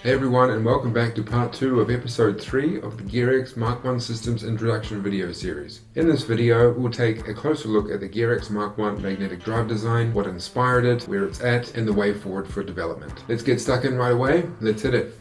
Hey everyone, and welcome back to part 2 of episode 3 of the Gearx Mk1 Systems Introduction video series. In this video, we'll take a closer look at the Gearx Mk1 magnetic drive design, what inspired it, where it's at, and the way forward for development. Let's get stuck in right away. Let's hit it.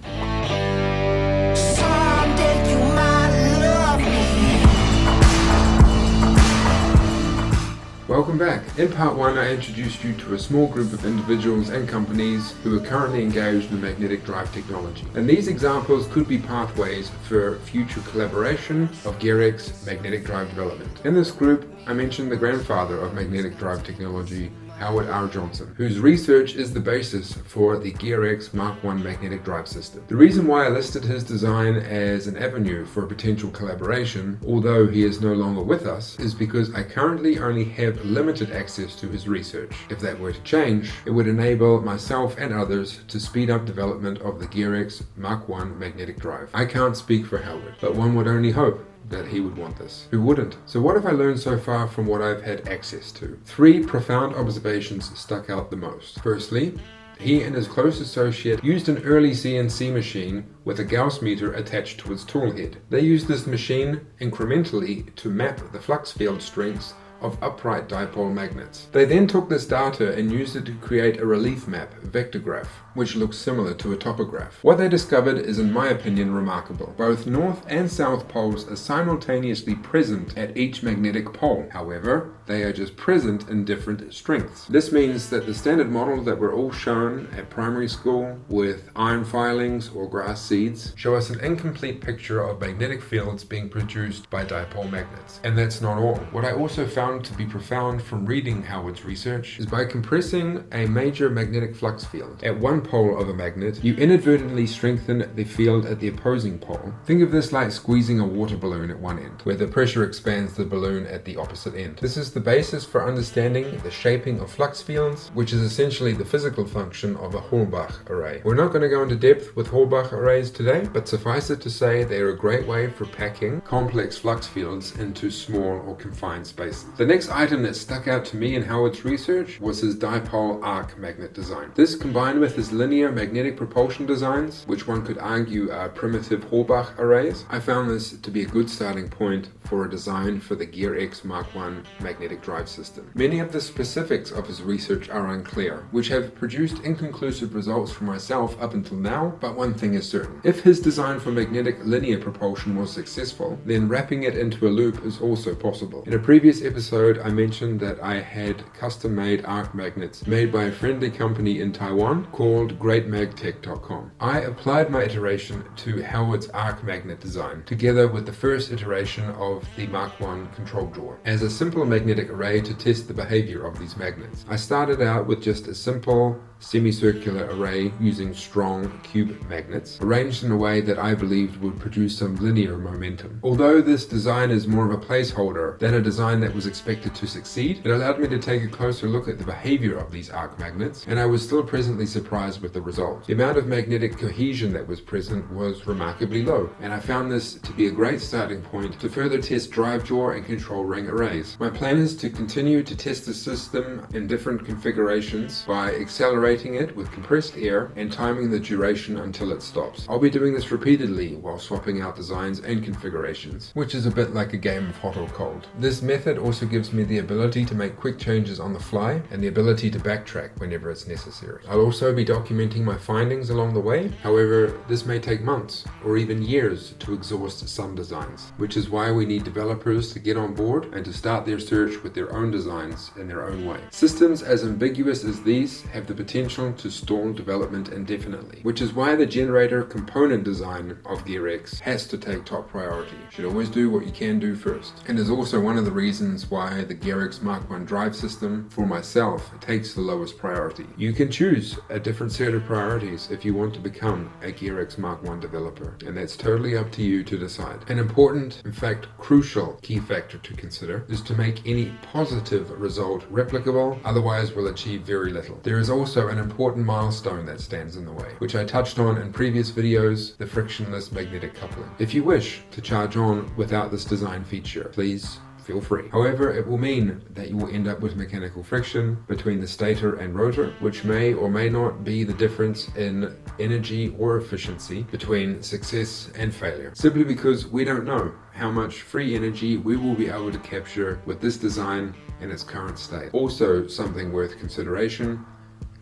Welcome back. In part 1 I introduced you to a small group of individuals and companies who are currently engaged in magnetic drive technology. And these examples could be pathways for future collaboration of Gearx magnetic drive development. In this group I mentioned the grandfather of magnetic drive technology, Howard R. Johnson, whose research is the basis for the Gearx Mk1 magnetic drive system. The reason why I listed his design as an avenue for potential collaboration, although he is no longer with us, is because I currently only have limited access to his research. If that were to change, it would enable myself and others to speed up development of the Gearx Mk1 magnetic drive. I can't speak for Howard, but one would only hope that he would want this. Who wouldn't? So what have I learned so far from what I've had access to? 3 profound observations stuck out the most. Firstly, he and his close associate used an early CNC machine with a Gauss meter attached to its tool head. They used this machine incrementally to map the flux field strengths of upright dipole magnets. They then took this data and used it to create a relief map, vector graph, which looks similar to a topograph. What they discovered is, in my opinion, remarkable. Both north and south poles are simultaneously present at each magnetic pole. However, they are just present in different strengths. This means that the standard model that were all shown at primary school with iron filings or grass seeds show us an incomplete picture of magnetic fields being produced by dipole magnets. And that's not all. What I also found to be profound from reading Howard's research is by compressing a major magnetic flux field at one pole of a magnet, you inadvertently strengthen the field at the opposing pole. Think of this like squeezing a water balloon at one end, where the pressure expands the balloon at the opposite end. This is the basis for understanding the shaping of flux fields, which is essentially the physical function of a Hohlbach array. We're not going to go into depth with Hohlbach arrays today, but suffice it to say they are a great way for packing complex flux fields into small or confined spaces. The next item that stuck out to me in Howard's research was his dipole arc magnet design. This, combined with his linear magnetic propulsion designs, which one could argue are primitive Hohlbach arrays, I found this to be a good starting point for a design for the Gearx Mk1 magnetic drive system. Many of the specifics of his research are unclear, which have produced inconclusive results for myself up until now, but one thing is certain. If his design for magnetic linear propulsion was successful, then wrapping it into a loop is also possible. In a previous episode, I mentioned that I had custom-made arc magnets made by a friendly company in Taiwan called greatmagtech.com. I applied my iteration to Howard's arc magnet design, together with the first iteration of the Mk1 control drawer, as a simple magnetic array to test the behavior of these magnets. I started out with just a simple semicircular array using strong cube magnets, arranged in a way that I believed would produce some linear momentum. Although this design is more of a placeholder than a design that was expected to succeed, it allowed me to take a closer look at the behavior of these arc magnets, and I was still pleasantly surprised with the results. The amount of magnetic cohesion that was present was remarkably low, and I found this to be a great starting point to further test drive jaw and control ring arrays. My plan is to continue to test the system in different configurations by accelerating it with compressed air and timing the duration until it stops. I'll be doing this repeatedly while swapping out designs and configurations, which is a bit like a game of hot or cold. This method also gives me the ability to make quick changes on the fly and the ability to backtrack whenever it's necessary. I'll also be documenting my findings along the way. However, this may take months or even years to exhaust some designs, which is why we need developers to get on board and to start their search with their own designs in their own way. Systems as ambiguous as these have the potential to stall development indefinitely, which is why the generator component design of Gearx has to take top priority. You should always do what you can do first, and is also one of the reasons why the Gearx Mk1 drive system for myself takes the lowest priority. You can choose a different set of priorities if you want to become a Gearx Mk1 developer, and that's totally up to you to decide. An important, in fact crucial, key factor to consider is to make any positive result replicable, otherwise we'll achieve very little. There is also an important milestone that stands in the way, which I touched on in previous videos, the frictionless magnetic coupling. If you wish to charge on without this design feature, please feel free. However, it will mean that you will end up with mechanical friction between the stator and rotor, which may or may not be the difference in energy or efficiency between success and failure, simply because we don't know how much free energy we will be able to capture with this design in its current state. Also, something worth consideration,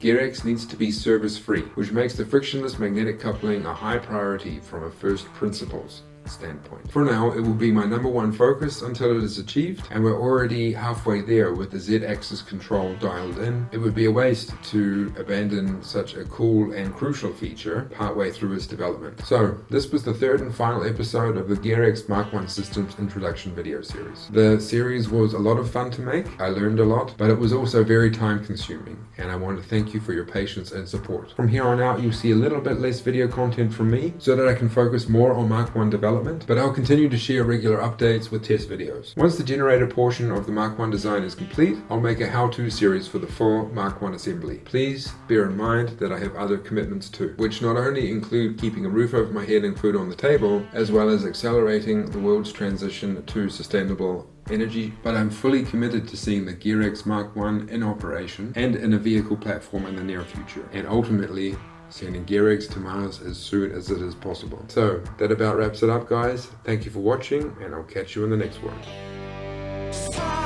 Gearx needs to be service-free, which makes the frictionless magnetic coupling a high priority from a first principles standpoint. For now, it will be my number one focus until it is achieved, and we're already halfway there with the Z-axis control dialed in. It would be a waste to abandon such a cool and crucial feature partway through its development. So, this was the third and final episode of the Gearx Mk1 Systems Introduction video series. The series was a lot of fun to make, I learned a lot, but it was also very time consuming, and I want to thank you for your patience and support. From here on out, you'll see a little bit less video content from me, so that I can focus more on Mk1 development, but I'll continue to share regular updates with test videos. Once the generator portion of the Mk1 design is complete, I'll make a how-to series for the full Mk1 assembly. Please bear in mind that I have other commitments too, which not only include keeping a roof over my head and food on the table, as well as accelerating the world's transition to sustainable energy, but I'm fully committed to seeing the Gearx Mk1 in operation and in a vehicle platform in the near future, and ultimately sending Gearx to Mars as soon as it is possible. So that about wraps it up, guys. Thank you for watching, and I'll catch you in the next one.